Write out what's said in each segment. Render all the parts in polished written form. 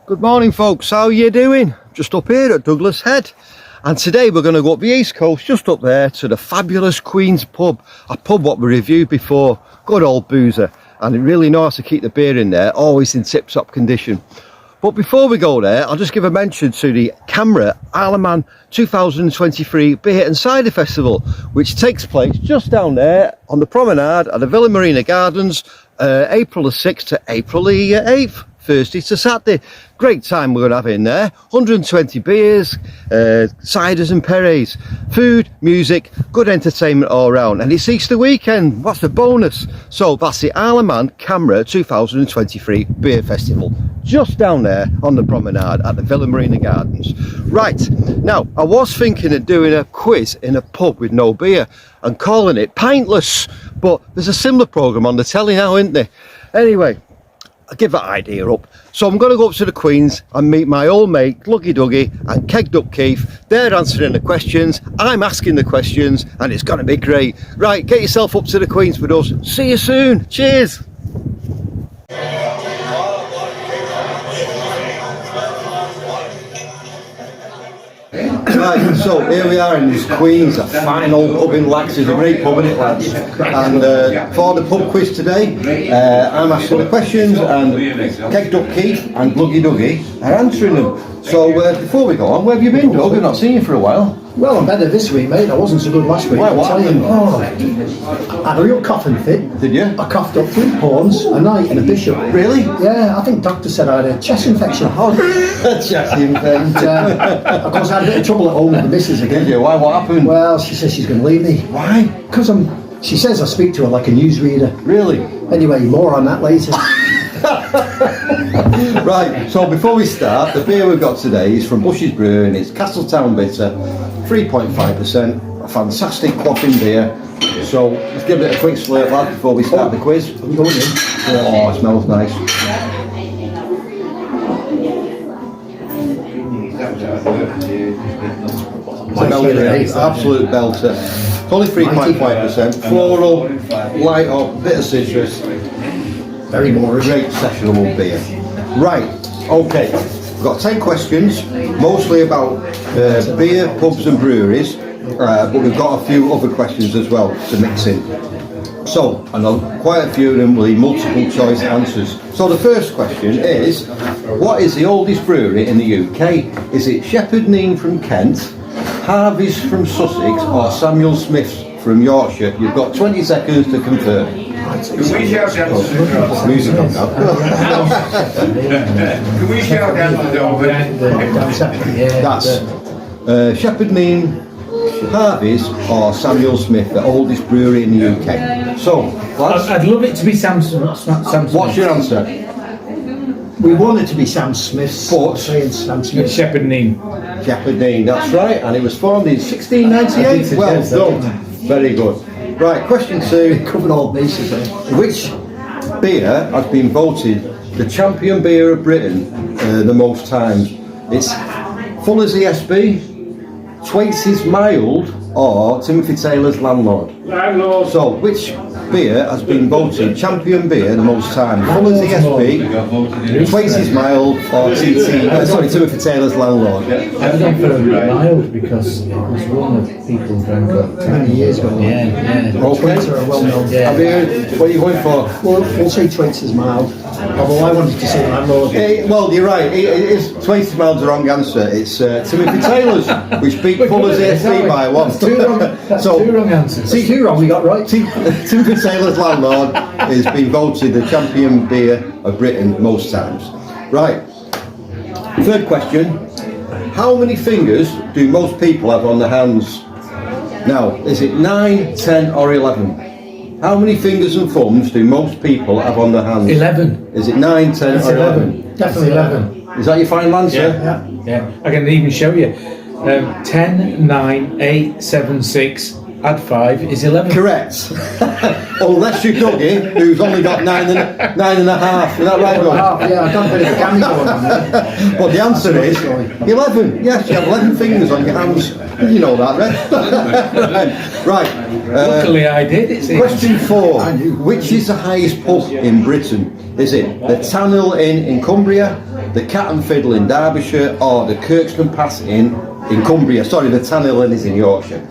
Good morning folks, how are you doing? Just up here at Douglas Head, and today we're going to go up the east coast, just up there to the fabulous Queen's pub, a pub what we reviewed before. Good old boozer, and it really knows how to keep the beer in there, always in tip-top condition. But before we go there, I'll just give a mention to the CAMRA Isle of Man 2023 Beer and Cider Festival, which takes place just down there on the promenade at the Villa Marina Gardens, April the 6th to April the 8th. Thursday to Saturday. Great time we're going to have in there. 120 beers, ciders and perries, food, music, good entertainment all around. And it's Easter weekend. What's the bonus? So that's the Isle of Man CAMRA 2023 Beer Festival. Just down there on the promenade at the Villa Marina Gardens. Right, now I was thinking of doing a quiz in a pub with no beer and calling it Pintless. But there's a similar programme on the telly now, isn't there? Anyway, I'll give that idea up. So I'm going to go up to the Queen's and meet my old mate Gluggy Dougie and Kegged Up Keith. They're answering the questions, I'm asking the questions, and it's going to be great. Right, get yourself up to the Queen's with us. See you soon. Cheers. Right, so here we are in this Queen's, a fine old pub in Laxey, a great pub, isn't it, lads? And for the pub quiz today, I'm asking the questions, and Kegged Up Keith and Gluggy Dougie are answering them. So before we go on, where have you been, Doug? I've not seen you for a while. Well, I'm better this week, mate. I wasn't so good last week. Why, what happened? I had a real coughing fit. Did you? I coughed up 3 pawns, a knight and a bishop. Really? Yeah, I think doctor said I had a chest infection. Chest infection. Of course, I had a bit of trouble at home with the missus again. Did you? Why? What happened? Well, she says she's going to leave me. Why? Because she says I speak to her like a newsreader. Really? Anyway, more on that later. Right, so before we start, the beer we've got today is from Bushys Brewery, and it's Castletown Bitter, 3.5%, a fantastic quaffing beer. So let's give it a quick slurp, lad, before we start the quiz. I'm going in. Oh, it smells nice. Absolute belter. It's only 3.5%, floral, light up, bit of citrus. Very Moorish. Great sessionable beer. Right, okay, we've got 10 questions, mostly about beer, pubs and breweries, but we've got a few other questions as well to mix in. So, I know quite a few of them will be multiple choice answers. So the first question is, what is the oldest brewery in the UK? Is it Shepherd Neame from Kent, Harvey's from Sussex, or Samuel Smith's from Yorkshire? You've got 20 seconds to confirm. Can we shout down to the Music on now. Can we shout down to the over? That's Shepherd Neame, Harvey's, or Samuel Smith, the oldest brewery in the UK. So, lads, I'd love it to be Sam Smith. what's your answer? We want it to be Sam Smith's, But saying Sam Smith. Shepherd Neame. Shepherd Neame, that's right, and it was formed in 1698. Well done. Very good. Right, question 2. Covered all bases, eh? Which beer has been voted the champion beer of Britain the most times? It's Fuller's ESB, Thwaites' Mild, or Timothy Taylor's Landlord? Landlord. So, which beer has been voted champion beer the most times? Fuller's ESB, Thwaites' Mild, or Timothy Taylor's Landlord? I've gone for a mild because it was one that people drank up Many years ago. Yeah. Okay. Thwaites are well known. Yeah. Have you, what are you going for? We'll say Thwaites is mild. Although I wanted to say Landlord. Well, you're right. It is 20 miles the wrong answer. It's Timothy Taylor's, which beat Fuller's ESB by 1. That's two wrong answers. See, 2 wrong we got right. Timothy Taylor's Landlord has been voted the champion beer of Britain most times. Right. Third question. How many fingers do most people have on their hands? Now, is it 9, 10 or 11? How many fingers and thumbs do most people have on their hands? 11. Is it 9, 10 or 11? Definitely 11. Is that your final answer? Yeah. I can even show you. 10, 9, 8, 7, 6. Add 5 is 11. Correct. Unless you're Dougie, who's only got 9 and a half. Is that right, Doug? Yeah, I've done a bit of a gammy going on there. But the answer is 11. Yes, you have 11 fingers on your hands. You know that, right? Right. Luckily I did. It's Question 4. Which is the highest pub in Britain? Is it the Tannhill Inn in Cumbria, the Cat and Fiddle in Derbyshire, or the Kirkstone Pass in Cumbria. Sorry, the Tanhill Inn is in Yorkshire.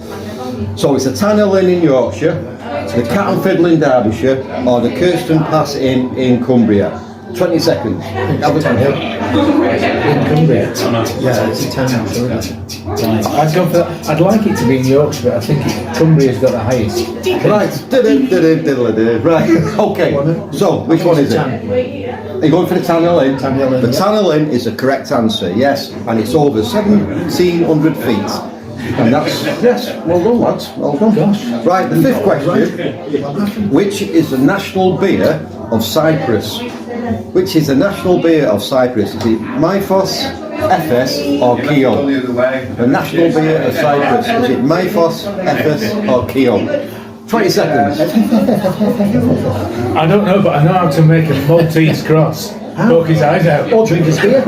So it's the Tanhill Inn in Yorkshire, the Cat and Fiddle in Derbyshire, or the Kirkstone Pass in Cumbria. 20 seconds. In Cumbria. Yeah, it's a town. I'd go for that. I'd like it to be in Yorkshire, but I think Cumbria's got the highest. Right. Right. Okay. So, which one is it? Are you going for the Tanhill Inn? Tanhill Inn, The yeah. Tanhill Inn is the correct answer, yes. And it's over 1,700 feet. And that's, yes, well done lads, well done. Right, the fifth question. Which is the national beer of Cyprus? Which is the national beer of Cyprus? Is it Mythos, Ephes or Keon? The national beer of Cyprus. Is it Mythos, Ephes or Keon? 20 seconds. I don't know, but I know how to make a Maltese cross. Poke his eyes out. Or drink his beer.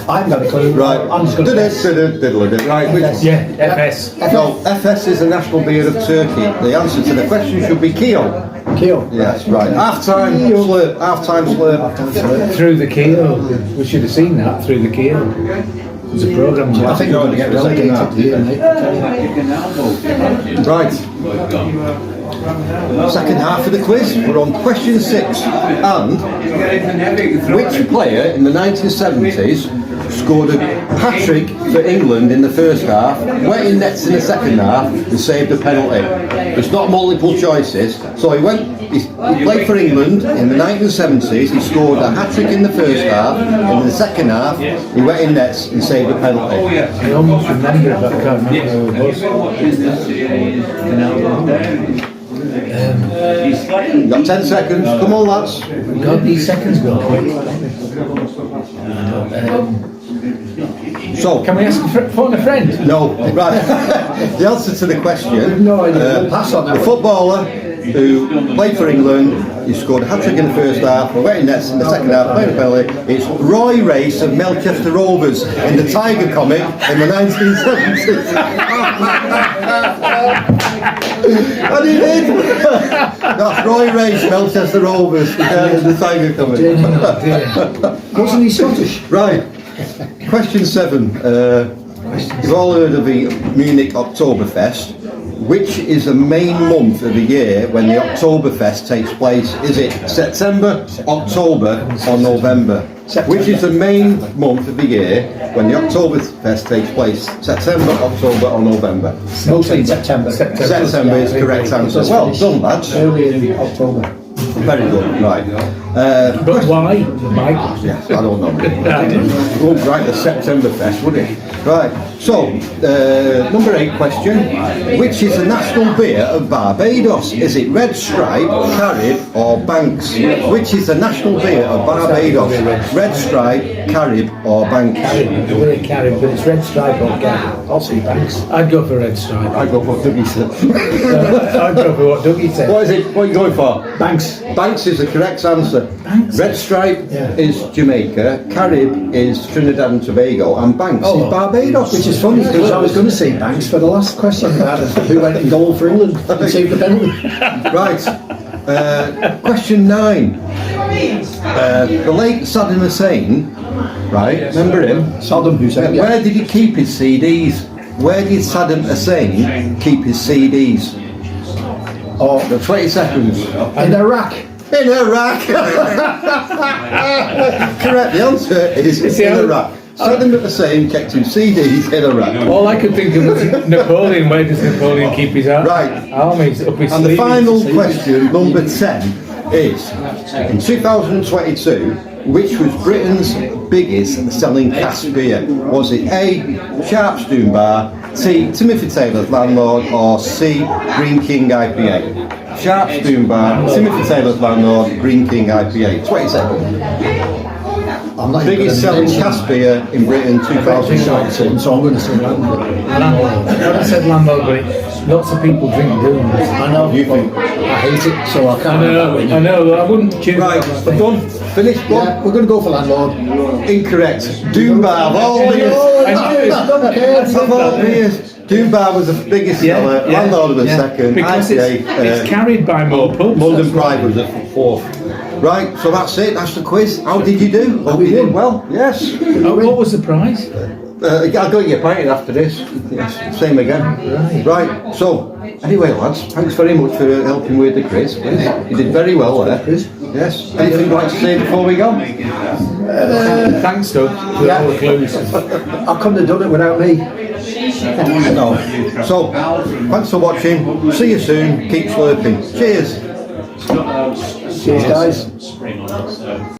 I haven't got a clue. Right. I'm just going to guess. Right. Which, Yeah, FS. no, Ephes is the national beer of Turkey. The answer to the question should be Keon. Keel. Yes, right. Half-time slurp. Half-time slurp. Through the keel. We should have seen that, through the keel. There's a programme. I think we're going to get relegated here, mate. Right. Second half of the quiz. We're on question 6. And which player in the 1970s scored a hat-trick for England in the first half, went in nets in the second half and saved a penalty? There's not multiple choices. So he played for England in the 1970s, he scored a hat-trick in the first half, and in the second half he went in nets and saved a penalty. I almost remember it, but I can't remember who it was. Got 10 seconds, come on lads. God, these seconds go quick. So, Can we ask phone a friend? no, right. The answer to the question, No idea. Pass on that the one. footballer who played for England, he scored a hat-trick in the first half, went in nets in the second half, played a penalty. It's Roy Race of Melchester Rovers in the Tiger comic in the 1970s. And he did! That's Roy Race, Melchester Rovers, in the Tiger comic. Wasn't he Scottish? Right. Question 7. You've all heard of the Munich Oktoberfest. Which is the main month of the year when the Oktoberfest takes place? Is it September, October or November? Which is the main month of the year when the Oktoberfest takes place? September, October or November? Mostly in September. September is the correct answer. Well done lads. Early in October. Very good, right. But why, Mike? Yes, I don't know. It won't write the September Fest, would it? Right, so, number 8 question. Which is the national beer of Barbados? Is it Red Stripe, Carib or Banks? Which is the national beer of Barbados? Red Stripe, Carib or Banks? Carib, but it's Red Stripe or Carib. I'll see Banks. I'd go for Red Stripe. I go for Dougie said. I'd go for what Dougie said. What is it? What are you going for? Banks. Banks is the correct answer. Banks? Red Stripe Yeah. is Jamaica, Carib is Trinidad and Tobago, and Banks is Barbados. Which is funny because I was going to say Banks for the last question about who went in goal for England and saved the penalty. Right. Question 9. The late Saddam Hussein, right? Remember him? Saddam Hussein. Yeah. Where did he keep his CDs? Where did Saddam Hussein keep his CDs? Or 20 seconds. in Iraq. In Iraq. Correct. The answer is in Iraq. Saddam Hussein kept his CDs in Iraq. All I could think of was Napoleon. Where does Napoleon keep his Right. armies? Up his And the sleeves? final question, number 10, is in 2022, which was Britain's biggest selling cask beer? Was it A, Sharp's Doom Bar, T, Timothy Taylor's Landlord, or C, Green King IPA? Sharp's Doom Bar, Timothy Taylor's Landlord, Green King IPA. 20 seconds. I'm not Biggest selling cask beer in Britain 2022. So I'm going to say Landlord. Landlord. I said landlord, but lots of people drink Dooms. I know. You think? I hate it, so I can't. I know, I wouldn't choose Right, that. done. Finished. Yeah, we're going to go for Landlord. Incorrect. Doom Bar of all beers. Of all beers. Doom Bar was the biggest seller. Landlord was second. Because IPA, it's carried by more pubs. London Pride was at 4th. Right, so that's it. That's the quiz. How did you do? Hope you did well. Yes. Oh, what was the prize? I'll go get you painted after this. Yes, same again. Right. So, anyway, lads, thanks very much for helping with the quiz. You did very well there. Yes. Anything you'd like to say before we go? Thanks, Doug, for all the clues. I couldn't have done it without me. No. So, thanks for watching. See you soon. Keep slurping. Cheers. Cheers, guys.